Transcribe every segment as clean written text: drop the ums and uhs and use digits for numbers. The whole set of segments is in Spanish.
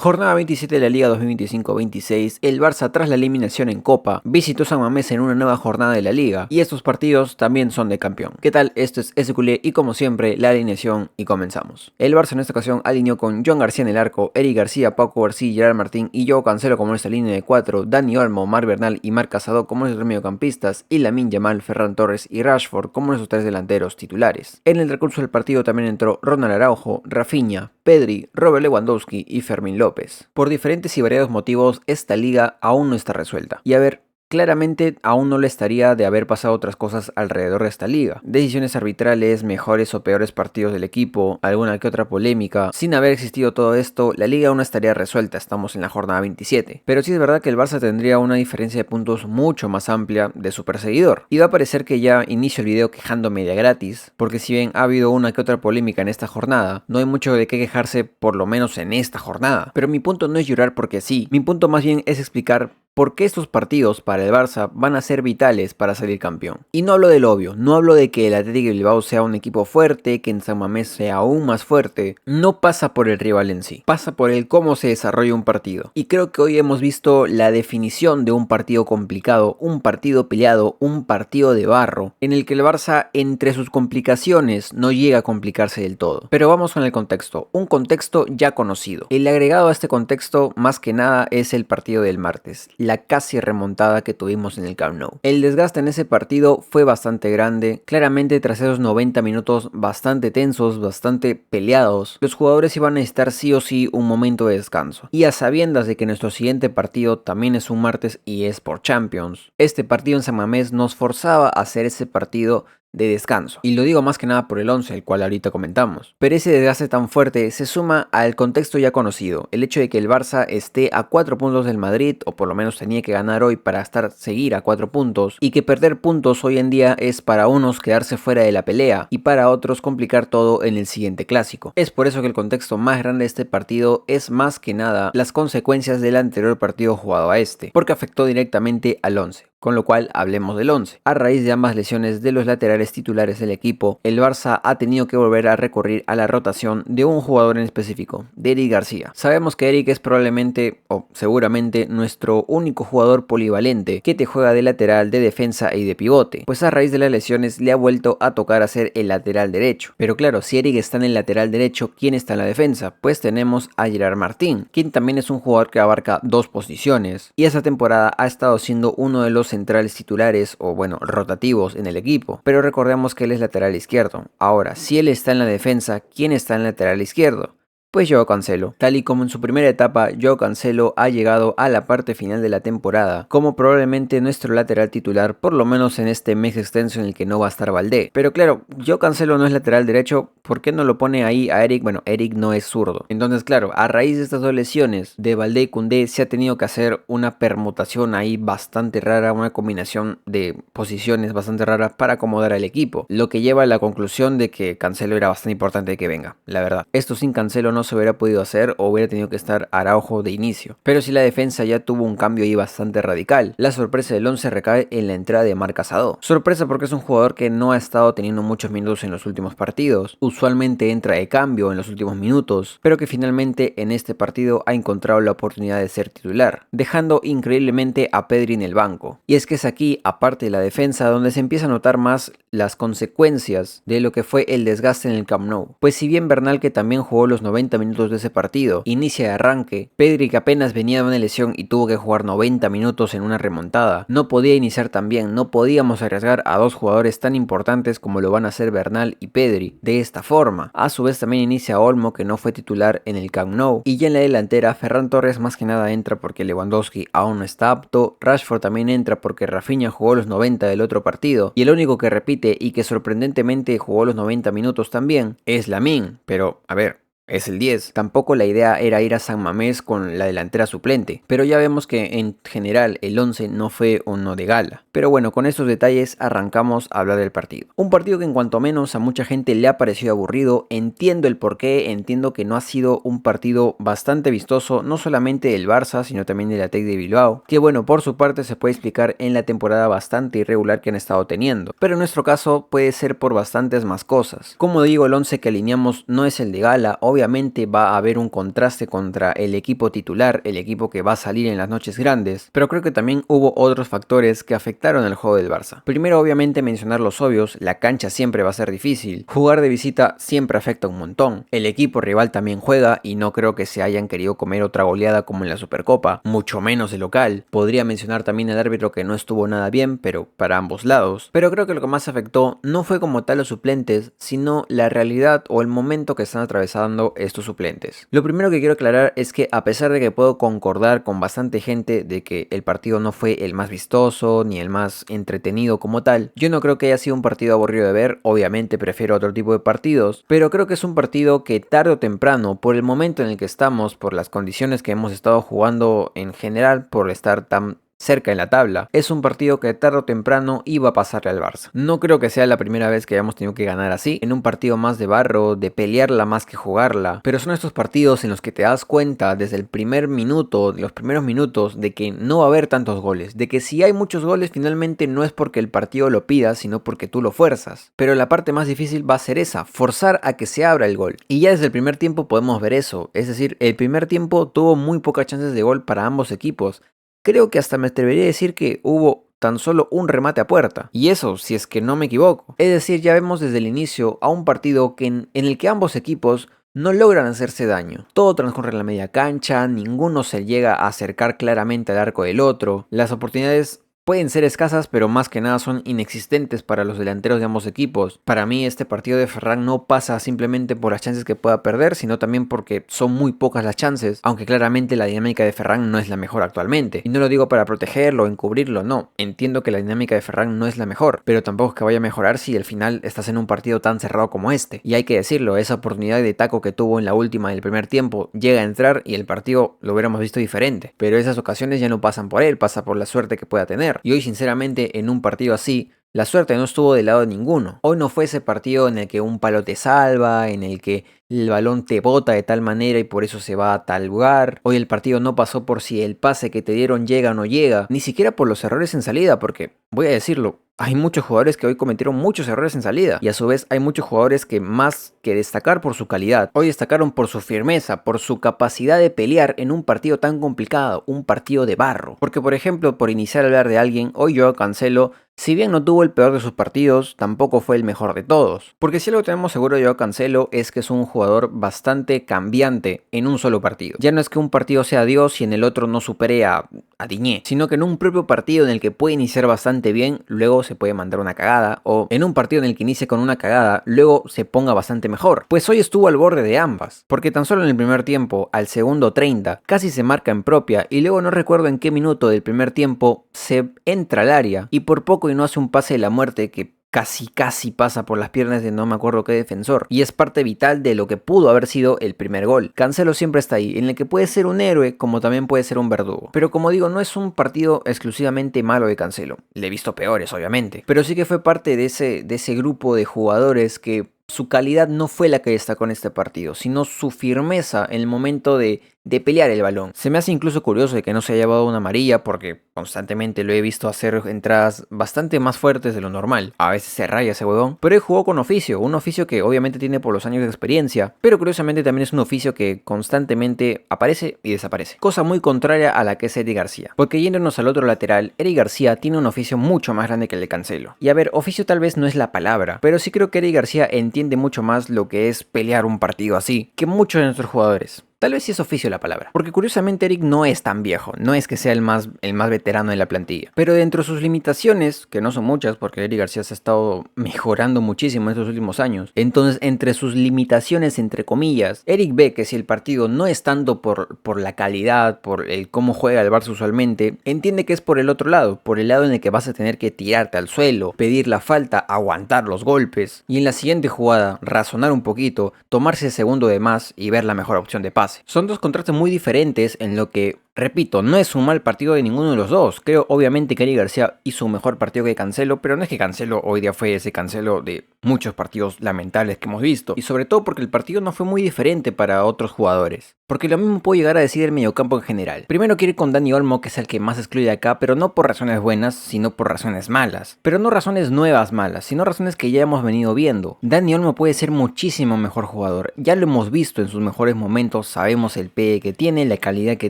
Jornada 27 de la Liga 2025-26, el Barça tras la eliminación en Copa visitó San Mamés en una nueva jornada de la Liga y estos partidos también son de campeón. ¿Qué tal? Esto es SQL y como siempre la alineación y comenzamos. El Barça en esta ocasión alineó con John García en el arco, Eric García, Paco García, Gerard Martín y Joao Cancelo como nuestra línea de 4, Dani Olmo, Marc Bernal y Marc Casado como nuestros mediocampistas y Lamine Yamal, Ferran Torres y Rashford como nuestros tres delanteros titulares. En el recurso del partido también entró Ronald Araujo, Rafinha, Pedri, Robert Lewandowski y Fermín López. Por diferentes y variados motivos, esta liga aún no está resuelta. Y a ver, claramente aún no le estaría de haber pasado otras cosas alrededor de esta liga. Decisiones arbitrales, mejores o peores partidos del equipo, alguna que otra polémica. Sin haber existido todo esto, la liga aún no estaría resuelta, estamos en la jornada 27. Pero sí es verdad que el Barça tendría una diferencia de puntos mucho más amplia de su perseguidor. Y va a parecer que ya inicio el video quejándome de gratis, porque si bien ha habido una que otra polémica en esta jornada, no hay mucho de qué quejarse por lo menos en esta jornada. Pero mi punto no es llorar porque sí, mi punto más bien es explicar ¿por qué estos partidos para el Barça van a ser vitales para salir campeón? Y no hablo del obvio, no hablo de que el Athletic Bilbao sea un equipo fuerte, que en San Mamés sea aún más fuerte. No pasa por el rival en sí, pasa por el cómo se desarrolla un partido. Y creo que hoy hemos visto la definición de un partido complicado, un partido peleado, un partido de barro, en el que el Barça entre sus complicaciones no llega a complicarse del todo. Pero vamos con el contexto, un contexto ya conocido. El agregado a este contexto más que nada es el partido del martes. La casi remontada que tuvimos en el Camp Nou. El desgaste en ese partido fue bastante grande, claramente tras esos 90 minutos bastante tensos, bastante peleados, los jugadores iban a necesitar sí o sí un momento de descanso. Y a sabiendas de que nuestro siguiente partido también es un martes y es por Champions, este partido en San Mamés nos forzaba a hacer ese partido de descanso. Y lo digo más que nada por el 11, el cual ahorita comentamos. Pero ese desgaste tan fuerte se suma al contexto ya conocido, el hecho de que el Barça esté a 4 puntos del Madrid, o por lo menos tenía que ganar hoy para seguir a 4 puntos, y que perder puntos hoy en día es para unos quedarse fuera de la pelea, y para otros complicar todo en el siguiente clásico. Es por eso que el contexto más grande de este partido es más que nada las consecuencias del anterior partido jugado a este, porque afectó directamente al 11. Con lo cual hablemos del 11. A raíz de ambas lesiones de los laterales titulares del equipo, el Barça ha tenido que volver a recurrir a la rotación de un jugador en específico, de Eric García. Sabemos que Eric es probablemente, o seguramente, nuestro único jugador polivalente que te juega de lateral, de defensa y de pivote, pues a raíz de las lesiones le ha vuelto a tocar hacer el lateral derecho. Pero claro, si Eric está en el lateral derecho, ¿quién está en la defensa? Pues tenemos a Gerard Martín, quien también es un jugador que abarca dos posiciones, y esta temporada ha estado siendo uno de los centrales titulares o bueno, rotativos en el equipo, pero recordemos que él es lateral izquierdo. Ahora, si él está en la defensa, ¿quién está en el lateral izquierdo? Pues Joao Cancelo. Tal y como en su primera etapa, Joao Cancelo ha llegado a la parte final de la temporada como probablemente nuestro lateral titular, por lo menos en este mes extenso en el que no va a estar Valdé. Pero claro, Joao Cancelo no es lateral derecho, ¿por qué no lo pone ahí a Eric? Bueno, Eric no es zurdo. Entonces claro, a raíz de estas dos lesiones de Valdé y Koundé se ha tenido que hacer una permutación ahí bastante rara, una combinación de posiciones bastante rara para acomodar al equipo, lo que lleva a la conclusión de que Cancelo era bastante importante que venga, la verdad. Esto sin Cancelo no se hubiera podido hacer o hubiera tenido que estar Araujo de inicio. Pero si la defensa ya tuvo un cambio ahí bastante radical, la sorpresa del 11 recae en la entrada de Marc Casado. Sorpresa porque es un jugador que no ha estado teniendo muchos minutos en los últimos partidos, usualmente entra de cambio en los últimos minutos, pero que finalmente en este partido ha encontrado la oportunidad de ser titular, dejando increíblemente a Pedri en el banco. Y es que es aquí, aparte de la defensa, donde se empieza a notar más las consecuencias de lo que fue el desgaste en el Camp Nou. Pues si bien Bernal, que también jugó los 90 minutos de ese partido, inicia de arranque, Pedri, que apenas venía de una lesión y tuvo que jugar 90 minutos en una remontada, no podía iniciar tan bien, no podíamos arriesgar a dos jugadores tan importantes como lo van a hacer Bernal y Pedri de esta forma. A su vez también inicia Olmo, que no fue titular en el Camp Nou, y ya en la delantera Ferran Torres más que nada entra porque Lewandowski aún no está apto, Rashford también entra porque Rafinha jugó los 90 del otro partido, y el único que repite y que sorprendentemente jugó los 90 minutos también es Lamine, pero a ver, es el 10. Tampoco la idea era ir a San Mamés con la delantera suplente, pero ya vemos que en general el 11 no fue uno de gala. Pero bueno, con estos detalles arrancamos a hablar del partido. Un partido que en cuanto menos a mucha gente le ha parecido aburrido, entiendo el porqué, entiendo que no ha sido un partido bastante vistoso, no solamente del Barça, sino también del Athletic de Bilbao, que bueno, por su parte se puede explicar en la temporada bastante irregular que han estado teniendo, pero en nuestro caso puede ser por bastantes más cosas. Como digo, el 11 que alineamos no es el de gala, obviamente obviamente va a haber un contraste contra el equipo titular, el equipo que va a salir en las noches grandes, pero creo que también hubo otros factores que afectaron al juego del Barça. Primero, obviamente, mencionar los obvios: la cancha siempre va a ser difícil, jugar de visita siempre afecta un montón, el equipo rival también juega y no creo que se hayan querido comer otra goleada como en la Supercopa, mucho menos de local. Podría mencionar también al árbitro, que no estuvo nada bien, pero para ambos lados. Pero creo que lo que más afectó no fue como tal los suplentes, sino la realidad o el momento que están atravesando estos suplentes. Lo primero que quiero aclarar es que, a pesar de que puedo concordar con bastante gente de que el partido no fue el más vistoso ni el más entretenido como tal, yo no creo que haya sido un partido aburrido de ver. Obviamente prefiero otro tipo de partidos, pero creo que es un partido que tarde o temprano, por el momento en el que estamos, por las condiciones que hemos estado jugando en general, por estar tan cerca en la tabla, es un partido que tarde o temprano iba a pasarle al Barça. No creo que sea la primera vez que hayamos tenido que ganar así, en un partido más de barro, de pelearla más que jugarla, pero son estos partidos en los que te das cuenta desde el primer minuto, de los primeros minutos, de que no va a haber tantos goles, de que si hay muchos goles finalmente no es porque el partido lo pida, sino porque tú lo fuerzas. Pero la parte más difícil va a ser esa, forzar a que se abra el gol. Y ya desde el primer tiempo podemos ver eso, es decir, el primer tiempo tuvo muy pocas chances de gol para ambos equipos. Creo que hasta me atrevería a decir que hubo tan solo un remate a puerta. Y eso, si es que no me equivoco. Es decir, ya vemos desde el inicio a un partido en el que ambos equipos no logran hacerse daño. Todo transcurre en la media cancha, ninguno se llega a acercar claramente al arco del otro. Las oportunidades pueden ser escasas, pero más que nada son inexistentes para los delanteros de ambos equipos. Para mí este partido de Ferran no pasa simplemente por las chances que pueda perder, sino también porque son muy pocas las chances, aunque claramente la dinámica de Ferran no es la mejor actualmente. Y no lo digo para protegerlo o encubrirlo, no. Entiendo que la dinámica de Ferran no es la mejor, pero tampoco es que vaya a mejorar si al final estás en un partido tan cerrado como este. Y hay que decirlo, esa oportunidad de taco que tuvo en la última del primer tiempo llega a entrar y el partido lo hubiéramos visto diferente. Pero esas ocasiones ya no pasan por él, pasa por la suerte que pueda tener. Y hoy, sinceramente, en un partido así, la suerte no estuvo del lado de ninguno. Hoy no fue ese partido en el que un palo te salva, en el que el balón te bota de tal manera y por eso se va a tal lugar. Hoy el partido no pasó por si el pase que te dieron llega o no llega, ni siquiera por los errores en salida, porque, voy a decirlo, hay muchos jugadores que hoy cometieron muchos errores en salida, y a su vez hay muchos jugadores que, más que destacar por su calidad, hoy destacaron por su firmeza, por su capacidad de pelear en un partido tan complicado, un partido de barro. Porque, por ejemplo, por iniciar a hablar de alguien, hoy Joao Cancelo, si bien no tuvo el peor de sus partidos, tampoco fue el mejor de todos. Porque si algo tenemos seguro de Joao Cancelo es que es un jugador bastante cambiante en un solo partido. Ya no es que un partido sea Dios y en el otro no supere a Diñé, sino que en un propio partido en el que puede iniciar bastante bien, luego se puede mandar una cagada, o en un partido en el que inicie con una cagada, luego se ponga bastante mejor. Pues hoy estuvo al borde de ambas, porque tan solo en el primer tiempo, al segundo 30, casi se marca en propia, y luego no recuerdo en qué minuto del primer tiempo se entra al área, y por poco y no hace un pase de la muerte que casi pasa por las piernas de no me acuerdo qué defensor, y es parte vital de lo que pudo haber sido el primer gol. Cancelo siempre está ahí, en el que puede ser un héroe como también puede ser un verdugo. Pero como digo, no es un partido exclusivamente malo de Cancelo, le he visto peores obviamente, pero sí que fue parte de ese grupo de jugadores que su calidad no fue la que destacó en este partido, sino su firmeza en el momento de pelear el balón. Se me hace incluso curioso de que no se haya llevado una amarilla, porque constantemente lo he visto hacer entradas bastante más fuertes de lo normal. A veces se raya ese huevón, pero él jugó con oficio, un oficio que obviamente tiene por los años de experiencia, pero curiosamente también es un oficio que constantemente aparece y desaparece. Cosa muy contraria a la que es Eric García, porque yéndonos al otro lateral, Eric García tiene un oficio mucho más grande que el de Cancelo. Y a ver, oficio tal vez no es la palabra, pero sí creo que Eric García entiende mucho más lo que es pelear un partido así que muchos de nuestros jugadores. Tal vez sí es oficio la palabra, porque curiosamente Eric no es tan viejo, no es que sea el más veterano de la plantilla, pero dentro de sus limitaciones, que no son muchas porque Eric García se ha estado mejorando muchísimo en estos últimos años, entonces entre sus limitaciones, entre comillas, Eric ve que si el partido no es tanto por la calidad, por el cómo juega el Barça usualmente, entiende que es por el otro lado, por el lado en el que vas a tener que tirarte al suelo, pedir la falta, aguantar los golpes, y en la siguiente jugada razonar un poquito, tomarse el segundo de más y ver la mejor opción de pase. Son dos contrastes muy diferentes en lo que Repito, no es un mal partido de ninguno de los dos. Creo obviamente que Eric García hizo un mejor partido que Cancelo, pero no es que Cancelo hoy día fue ese Cancelo de muchos partidos lamentables que hemos visto. Y sobre todo porque el partido no fue muy diferente para otros jugadores. Porque lo mismo puedo llegar a decir del mediocampo en general. Primero quiero ir con Dani Olmo, que es el que más excluye acá, pero no por razones buenas, sino por razones malas. Pero no razones nuevas malas, sino razones que ya hemos venido viendo. Dani Olmo puede ser muchísimo mejor jugador. Ya lo hemos visto en sus mejores momentos, sabemos el pegue que tiene, la calidad que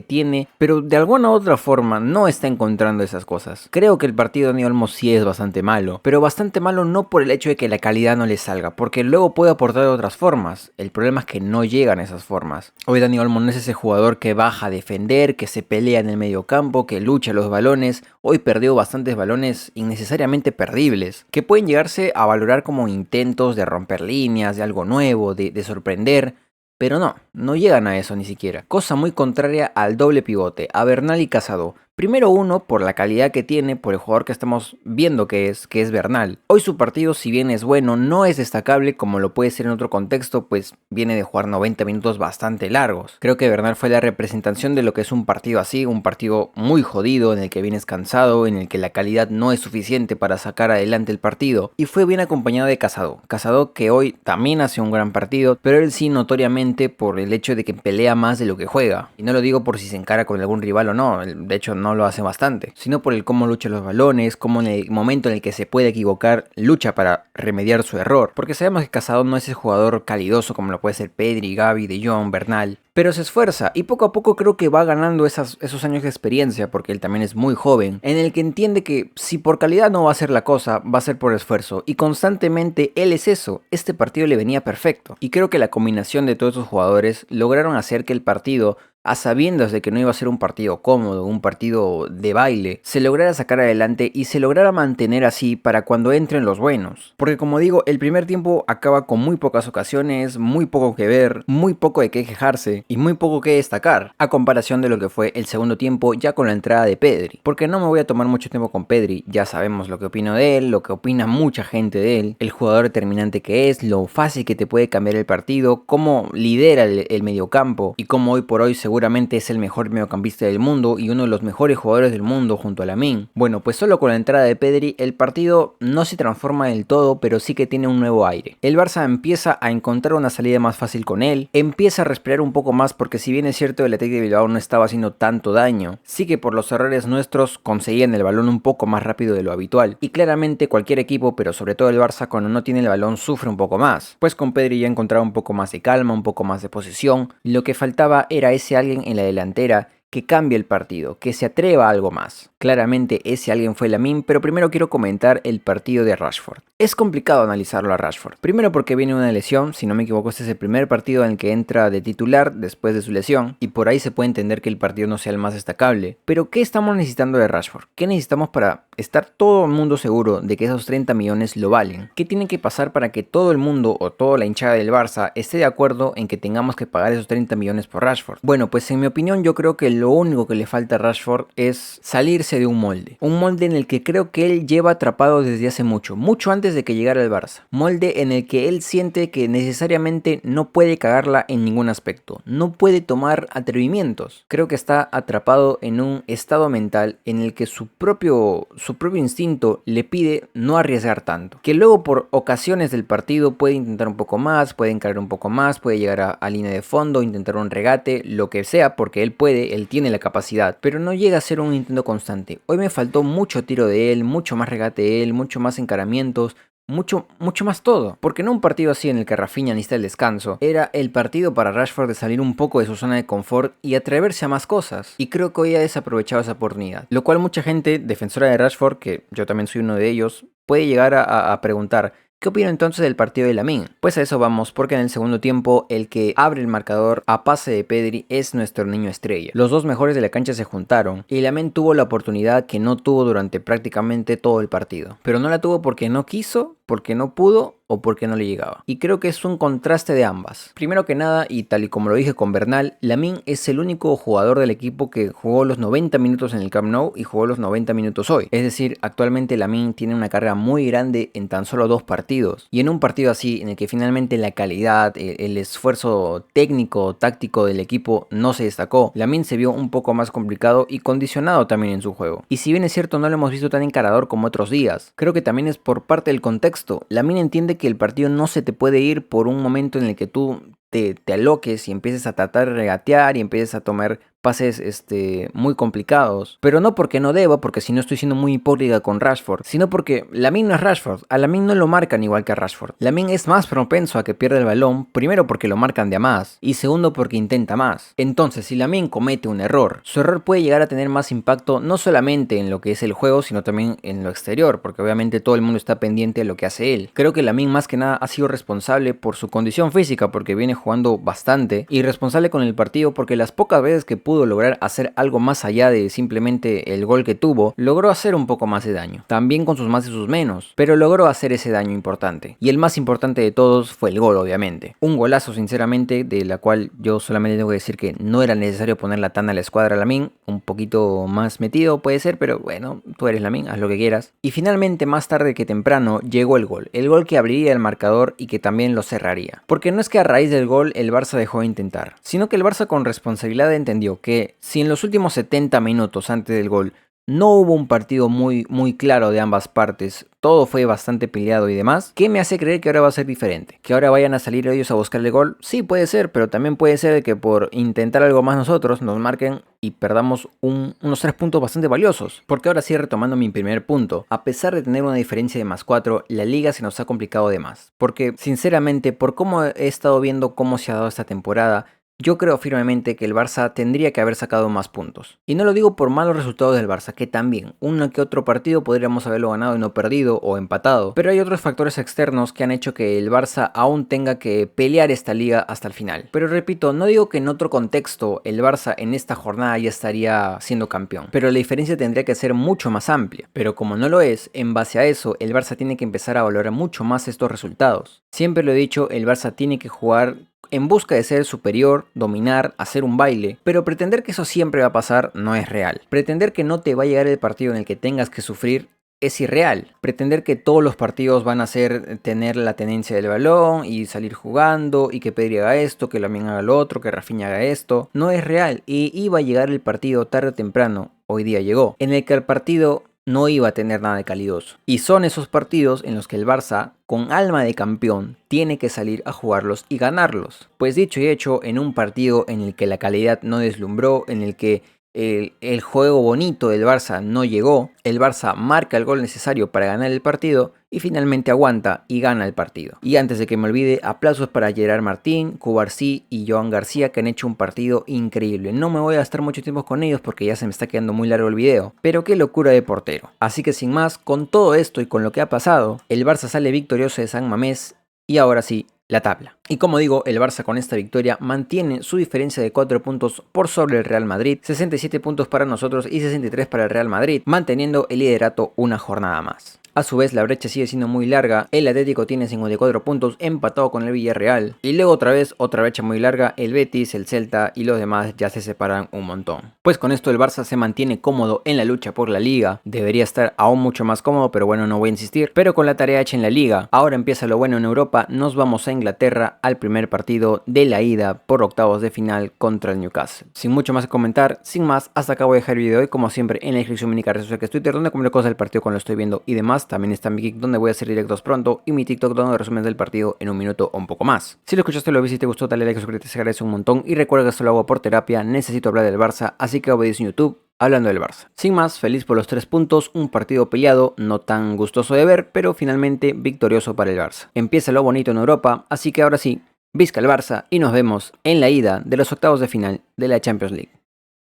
tiene, pero de alguna u otra forma no está encontrando esas cosas. Creo que el partido de Dani Olmo sí es bastante malo, pero bastante malo no por el hecho de que la calidad no le salga, porque luego puede aportar de otras formas. El problema es que no llegan esas formas. Hoy Dani Olmo no es ese jugador que baja a defender, que se pelea en el mediocampo, que lucha los balones. Hoy perdió bastantes balones innecesariamente perdibles, que pueden llegarse a valorar como intentos de romper líneas, de algo nuevo, de sorprender. Pero no llegan a eso ni siquiera. Cosa muy contraria al doble pivote, a Bernal y Casado. Primero uno, por la calidad que tiene, por el jugador que estamos viendo que es Bernal. Hoy su partido, si bien es bueno, no es destacable como lo puede ser en otro contexto, pues viene de jugar 90 minutos bastante largos. Creo que Bernal fue la representación de lo que es un partido así, un partido muy jodido, en el que vienes cansado, en el que la calidad no es suficiente para sacar adelante el partido. Y fue bien acompañado de Casado. Casado que hoy también hace un gran partido, pero él sí notoriamente por el hecho de que pelea más de lo que juega. Y no lo digo por si se encara con algún rival o no, de hecho no lo hace bastante, sino por el cómo lucha los balones, cómo en el momento en el que se puede equivocar, lucha para remediar su error, porque sabemos que Casado no es el jugador calidoso como lo puede ser Pedri, Gavi, De Jong, Bernal, pero se esfuerza y poco a poco creo que va ganando esos años de experiencia, porque él también es muy joven, en el que entiende que si por calidad no va a ser la cosa, va a ser por esfuerzo, y constantemente él es eso. Este partido le venía perfecto, y creo que la combinación de todos esos jugadores lograron hacer que el partido, a sabiendas de que no iba a ser un partido cómodo, un partido de baile, se lograra sacar adelante y se lograra mantener así para cuando entren los buenos. Porque como digo, el primer tiempo acaba con muy pocas ocasiones, muy poco que ver, muy poco de qué quejarse y muy poco que destacar, a comparación de lo que fue el segundo tiempo ya con la entrada de Pedri. Porque no me voy a tomar mucho tiempo con Pedri, ya sabemos lo que opino de él, lo que opina mucha gente de él, el jugador determinante que es, lo fácil que te puede cambiar el partido, cómo lidera el mediocampo y cómo hoy por hoy seguramente es el mejor mediocampista del mundo y uno de los mejores jugadores del mundo junto a Lamine. Bueno, pues solo con la entrada de Pedri el partido no se transforma del todo, pero sí que tiene un nuevo aire. El Barça empieza a encontrar una salida más fácil con él, empieza a respirar un poco más porque si bien es cierto el Athletic de Bilbao no estaba haciendo tanto daño, sí que por los errores nuestros conseguían el balón un poco más rápido de lo habitual. Y claramente cualquier equipo, pero sobre todo el Barça, cuando no tiene el balón sufre un poco más. Pues con Pedri ya encontraba un poco más de calma, un poco más de posesión. Lo que faltaba era ese alguien en la delantera que cambie el partido, que se atreva a algo más. Claramente ese alguien fue Lamine, pero primero quiero comentar el partido de Rashford. Es complicado analizarlo a Rashford. Primero porque viene una lesión, si no me equivoco este es el primer partido en el que entra de titular después de su lesión, y por ahí se puede entender que el partido no sea el más destacable. Pero ¿qué estamos necesitando de Rashford? ¿Qué necesitamos para estar todo el mundo seguro de que esos 30 millones lo valen? ¿Qué tiene que pasar para que todo el mundo o toda la hinchada del Barça esté de acuerdo en que tengamos que pagar esos 30 millones por Rashford? Bueno, pues en mi opinión yo creo que lo único que le falta a Rashford es salirse de un molde en el que creo que él lleva atrapado desde hace mucho antes de que llegara al Barça. Molde en el que él siente que necesariamente no puede cagarla en ningún aspecto, no puede tomar atrevimientos. Creo que está atrapado en un estado mental en el que su propio instinto le pide no arriesgar tanto, que luego por ocasiones del partido puede intentar un poco más, puede encarar un poco más, puede llegar a línea de fondo, intentar un regate, lo que sea, porque él puede, él tiene la capacidad, pero no llega a ser un intento constante. Hoy me faltó mucho tiro de él, mucho más regate de él, mucho más encaramientos, mucho más todo, porque no un partido así en el que Rafinha necesita el descanso, era el partido para Rashford de salir un poco de su zona de confort y atreverse a más cosas, y creo que hoy ha desaprovechado esa oportunidad, lo cual mucha gente defensora de Rashford, que yo también soy uno de ellos, puede llegar a preguntar: ¿qué opino entonces del partido de Lamine? Pues a eso vamos, porque en el segundo tiempo el que abre el marcador a pase de Pedri es nuestro niño estrella. Los dos mejores de la cancha se juntaron y Lamine tuvo la oportunidad que no tuvo durante prácticamente todo el partido. Pero no la tuvo porque no quiso porque no pudo o porque no le llegaba. Y creo que es un contraste de ambas. Primero que nada, y tal y como lo dije con Bernal, Lamine es el único jugador del equipo que jugó los 90 minutos en el Camp Nou y jugó los 90 minutos hoy. Es decir, actualmente Lamine tiene una carga muy grande en tan solo 2 partidos. Y en un partido así, en el que finalmente la calidad, el esfuerzo técnico, táctico del equipo no se destacó, Lamine se vio un poco más complicado y condicionado también en su juego. Y si bien es cierto, no lo hemos visto tan encarador como otros días, creo que también es por parte del contexto. Lamine entiende que el partido no se te puede ir por un momento en el que tú te aloques y empieces a tratar de regatear y empieces a tomar pases muy complicados, pero no porque no deba, porque si no estoy siendo muy hipócrita con Rashford, sino porque Lamine no es Rashford, a Lamine no lo marcan igual que a Rashford. Lamine es más propenso a que pierda el balón, primero porque lo marcan de a más, y segundo porque intenta más. Entonces, si Lamine comete un error, su error puede llegar a tener más impacto no solamente en lo que es el juego, sino también en lo exterior, porque obviamente todo el mundo está pendiente de lo que hace él. Creo que Lamine más que nada ha sido responsable por su condición física, porque viene jugando bastante, y responsable con el partido porque las pocas veces que pudo lograr hacer algo más allá de simplemente el gol que tuvo, logró hacer un poco más de daño, también con sus más y sus menos, pero logró hacer ese daño importante, y el más importante de todos fue el gol, obviamente. Un golazo sinceramente, de la cual yo solamente tengo que decir que no era necesario ponerla tan a la escuadra Lamine, un poquito más metido puede ser, pero bueno, tú eres Lamine, haz lo que quieras. Y finalmente, más tarde que temprano, llegó el gol que abriría el marcador y que también lo cerraría, porque no es que a raíz del gol el Barça dejó de intentar, sino que el Barça con responsabilidad entendió que si en los últimos 70 minutos antes del gol no hubo un partido muy claro de ambas partes, todo fue bastante peleado y demás, ¿qué me hace creer que ahora va a ser diferente? ¿Que ahora vayan a salir ellos a buscar el gol? Sí, puede ser, pero también puede ser que por intentar algo más nosotros nos marquen y perdamos unos 3 puntos bastante valiosos. Porque ahora sí, retomando mi primer punto, a pesar de tener una diferencia de +4, la liga se nos ha complicado de más. Porque sinceramente, por cómo he estado viendo cómo se ha dado esta temporada, yo creo firmemente que el Barça tendría que haber sacado más puntos. Y no lo digo por malos resultados del Barça, que también, uno que otro partido podríamos haberlo ganado y no perdido o empatado. Pero hay otros factores externos que han hecho que el Barça aún tenga que pelear esta liga hasta el final. Pero repito, no digo que en otro contexto el Barça en esta jornada ya estaría siendo campeón, pero la diferencia tendría que ser mucho más amplia. Pero como no lo es, en base a eso, el Barça tiene que empezar a valorar mucho más estos resultados. Siempre lo he dicho, el Barça tiene que jugar en busca de ser superior, dominar, hacer un baile, pero pretender que eso siempre va a pasar no es real. Pretender que no te va a llegar el partido en el que tengas que sufrir es irreal. Pretender que todos los partidos van a ser tener la tenencia del balón y salir jugando y que Pedri haga esto, que Lamine haga lo otro, que Rafinha haga esto, no es real. Y iba a llegar el partido tarde o temprano, hoy día llegó, en el que el partido no iba a tener nada de calidoso. Y son esos partidos en los que el Barça, con alma de campeón, tiene que salir a jugarlos y ganarlos. Pues dicho y hecho, en un partido en el que la calidad no deslumbró, en el que el juego bonito del Barça no llegó, el Barça marca el gol necesario para ganar el partido y finalmente aguanta y gana el partido. Y antes de que me olvide, aplausos para Gerard Martín, Cubarsí y Joan García, que han hecho un partido increíble. No me voy a gastar mucho tiempo con ellos porque ya se me está quedando muy largo el video, pero qué locura de portero. Así que sin más, con todo esto y con lo que ha pasado, el Barça sale victorioso de San Mamés y ahora sí, la tabla. Y como digo, el Barça con esta victoria mantiene su diferencia de 4 puntos por sobre el Real Madrid, 67 puntos para nosotros y 63 para el Real Madrid, manteniendo el liderato una jornada más. A su vez, la brecha sigue siendo muy larga, el Atlético tiene 54 puntos empatado con el Villarreal, y luego otra vez otra brecha muy larga, el Betis, el Celta y los demás ya se separan un montón. Pues con esto el Barça se mantiene cómodo en la lucha por la Liga, debería estar aún mucho más cómodo, pero bueno, no voy a insistir, pero con la tarea hecha en la Liga. Ahora empieza lo bueno en Europa, nos vamos a Inglaterra al primer partido de la ida por octavos de final contra el Newcastle. Sin mucho más que comentar, sin más, hasta acá voy a dejar el video y como siempre en la descripción mi redes sociales que es Twitter, donde comento cosas del partido cuando lo estoy viendo y demás. También está mi Kik, donde voy a hacer directos pronto, y mi TikTok, donde resumen del partido en un minuto o un poco más. Si lo escuchaste, lo viste y te gustó, dale like, suscríbete, se agradece un montón. Y recuerda que esto lo hago por terapia, necesito hablar del Barça, así que obedece en YouTube hablando del Barça. Sin más, feliz por los 3 puntos, un partido peleado, no tan gustoso de ver, pero finalmente victorioso para el Barça. Empieza lo bonito en Europa, así que ahora sí, visca el Barça y nos vemos en la ida de los octavos de final de la Champions League.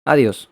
Adiós.